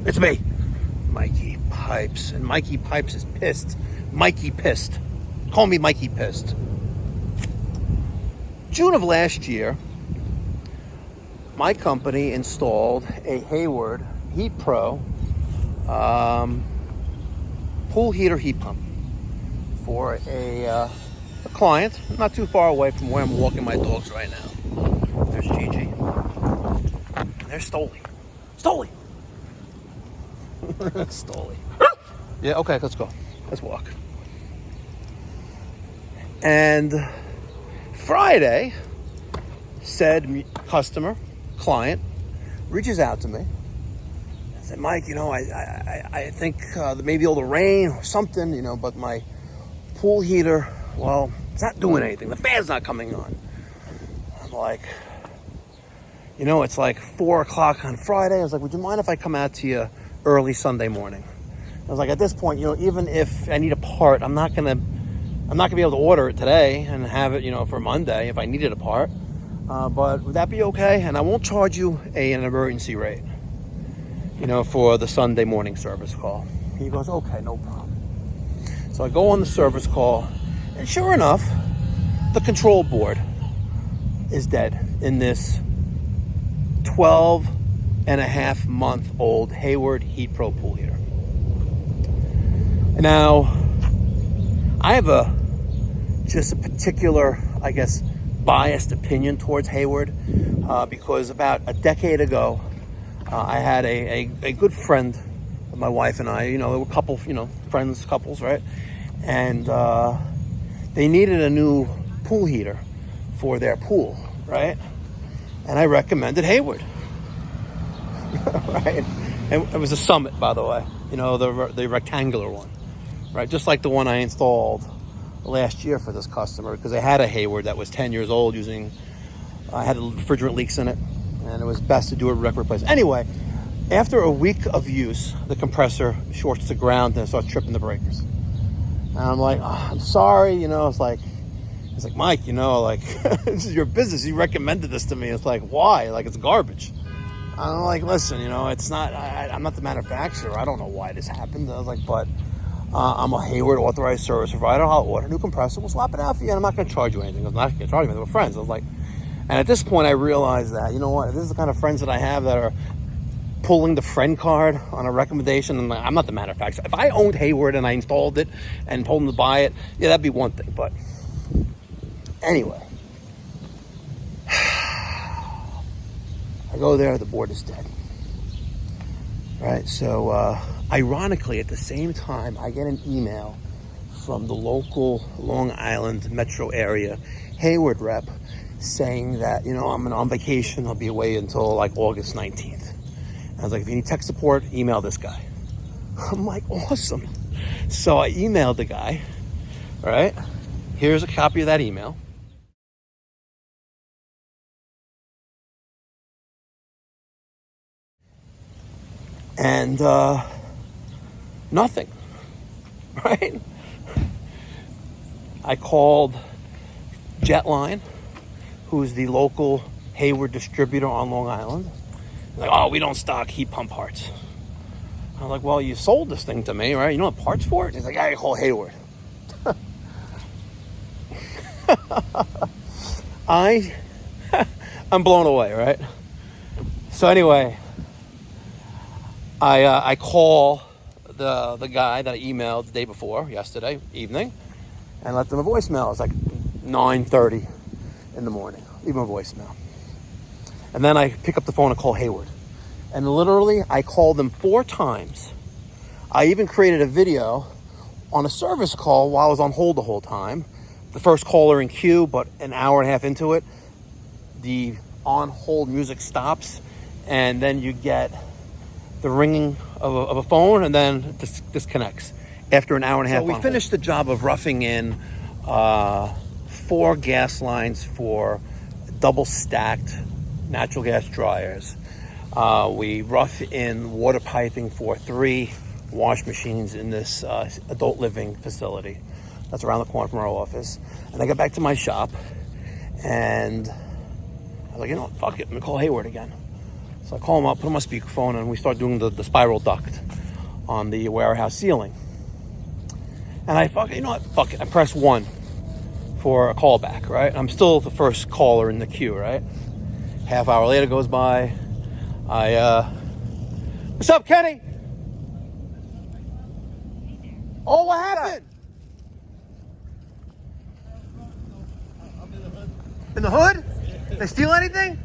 It's me, Mikey Pipes. And Mikey Pipes is pissed. Mikey pissed. Call me Mikey pissed. June of last year, my company installed a Hayward Heat Pro pool heater heat pump for a client not too far away from where I'm walking my dogs right now. There's Gigi. And there's Stoli. Stoli! Stoli. Yeah, okay, let's go. Let's walk. And Friday, said customer, client, reaches out to me and said, Mike, I think maybe all the rain or something, but my pool heater, well, it's not doing anything. The fan's not coming on. I'm like, it's like 4 o'clock on Friday. I was like, would you mind if I come out to you early Sunday morning? I was like, at this point, even if I need a part, I'm not gonna be able to order it today and have it, for Monday if I needed a part. But would that be okay? And I won't charge you an emergency rate, for the Sunday morning service call. He goes, okay, no problem. So I go on the service call, and sure enough, the control board is dead in this 12-and-a-half-month-old Hayward Heat Pro pool heater. Now, I have just a particular, I guess, biased opinion towards Hayward because about a decade ago, I had a good friend of my wife and I, they were couples, right? And they needed a new pool heater for their pool, right? And I recommended Hayward, right? And it was a Summit, by the way, the rectangular one, right? Just like the one I installed last year for this customer, because they had a Hayward that was 10 years old had refrigerant leaks in it, and it was best to do a direct replacement. Anyway, after a week of use, the compressor shorts the ground and it starts tripping the breakers. And I'm like, I'm sorry, it's like, Mike, this is your business. You recommended this to me. It's like, why? Like, it's garbage. I'm like, listen, it's not, I'm not the manufacturer. I don't know why this happened. I was like, but I'm a Hayward authorized service provider. I'll order a new compressor. We'll swap it out for you, and I'm not going to charge you anything. I'm not going to charge you anything. We're friends. I was like, and at this point, I realized that, this is the kind of friends that I have that are pulling the friend card on a recommendation. And I'm not the manufacturer. If I owned Hayward and I installed it and told them to buy it, yeah, that'd be one thing. But anyway, I go there, the board is dead. Right, so ironically, at the same time, I get an email from the local Long Island metro area Hayward rep saying that, I'm on vacation. I'll be away until like August 19th. And I was like, if you need tech support, email this guy. I'm like, awesome. So I emailed the guy, right? Here's a copy of that email. And nothing, right? I called Jetline, who's the local Hayward distributor on Long Island. They're like, oh, we don't stock heat pump parts. I'm like, well, you sold this thing to me, right? You know what parts for it? He's like, I call Hayward. I'm blown away, right? So anyway, I call the guy that I emailed the day before, yesterday evening, and left him a voicemail. It's like 9:30 in the morning. Leave him a voicemail. And then I pick up the phone and call Hayward. And literally, I called them 4 times. I even created a video on a service call while I was on hold the whole time. The first caller in queue, but an hour and a half into it, the on-hold music stops, and then you get the ringing of a phone, and then disconnects after an hour and a half. So we finished the job of roughing in 4 gas lines for double-stacked natural gas dryers. We rough in water piping for 3 wash machines in this adult living facility that's around the corner from our office. And I got back to my shop, and I was like, fuck it, I'm gonna call Hayward again. So I call him up, put him on speakerphone, and we start doing the spiral duct on the warehouse ceiling. And I I press 1 for a callback, right? I'm still the first caller in the queue, right? Half hour later goes by. What's up, Kenny? Oh, what happened? In the hood? They steal anything?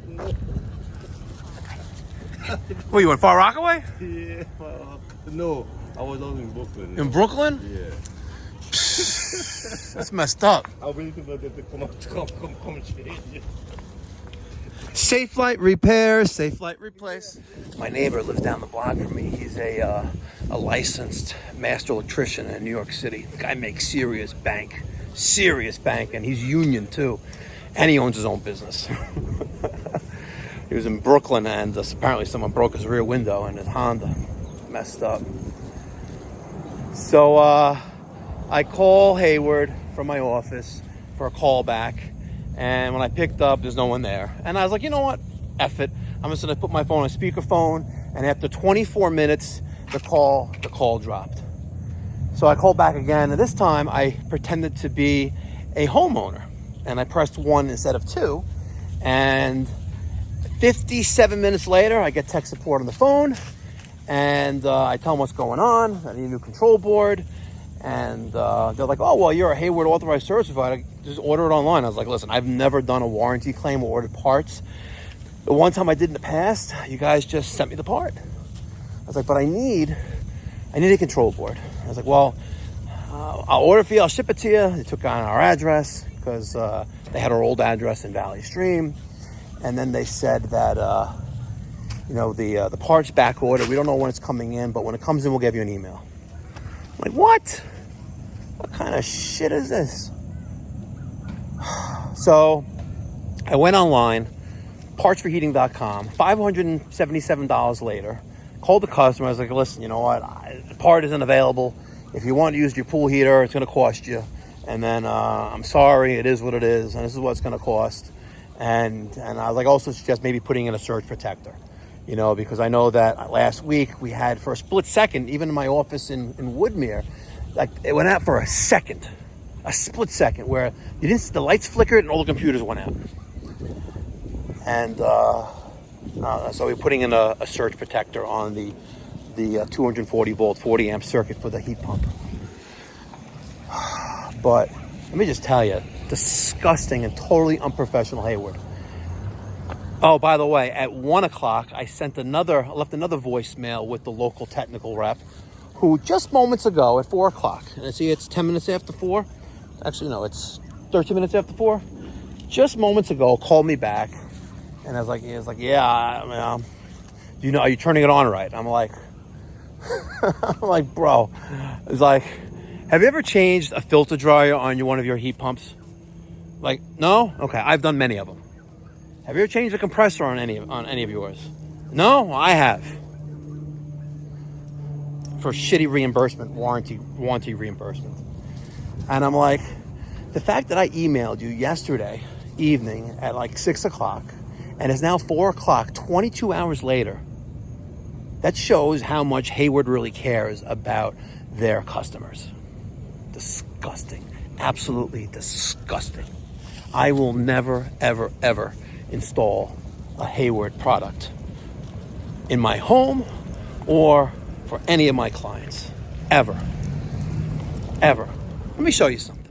What, you in Far Rockaway? Yeah, no, I was only in Brooklyn. In Brooklyn? Yeah. That's messed up. I really think that they come change. Safe Light Repair, Safe Light Replace. My neighbor lives down the block from me. He's a licensed master electrician in New York City. The guy makes serious bank, and he's union too. And he owns his own business. He was in Brooklyn, and apparently someone broke his rear window in his Honda. Messed up. So I call Hayward from my office for a call back. And when I picked up, there's no one there. And I was like, you know what? F it. I'm just going to put my phone on speakerphone. And after 24 minutes, the call dropped. So I called back again. And this time, I pretended to be a homeowner. And I pressed 1 instead of 2. And 57 minutes later, I get tech support on the phone. And I tell them what's going on. I need a new control board. And they're like, oh, well, you're a Hayward authorized service provider. Just order it online. I was like, listen, I've never done a warranty claim or ordered parts. The one time I did in the past, you guys just sent me the part. I was like, but I need a control board. I was like, well, I'll order it for you. I'll ship it to you. They took on our address because they had our old address in Valley Stream. And then they said that, the part's back order. We don't know when it's coming in, but when it comes in, we'll give you an email. I'm like, what? What kind of shit is this? So I went online, partsforheating.com, $577 later, called the customer. I was like, listen, you know what? The part isn't available. If you want to use your pool heater, it's going to cost you. And then I'm sorry, it is what it is, and this is what it's going to cost. And I was like, also suggest maybe putting in a surge protector, because I know that last week we had for a split second, even in my office in Woodmere, like it went out for a split second where you didn't see the lights flickered and all the computers went out. And so we're putting in a surge protector on the 240 volt, 40 amp circuit for the heat pump. But let me just tell you, disgusting and totally unprofessional Hayward. Oh, by the way, at 1 o'clock, I left another voicemail with the local technical rep who just moments ago at 4 o'clock, and I see it's 10 minutes after 4. Actually, no, it's 13 minutes after 4. Just moments ago, called me back, and he was like, yeah, are you turning it on right? I'm like, bro. It's like, have you ever changed a filter dryer on one of your heat pumps? Like, no? Okay, I've done many of them. Have you ever changed the compressor on any of yours? No, I have. For shitty reimbursement, warranty reimbursement. And I'm like, the fact that I emailed you yesterday evening at like 6 o'clock, and it's now 4 o'clock, 22 hours later, that shows how much Hayward really cares about their customers. Disgusting. Absolutely disgusting. I will never, ever, ever install a Hayward product in my home or for any of my clients. Ever. Let me show you something.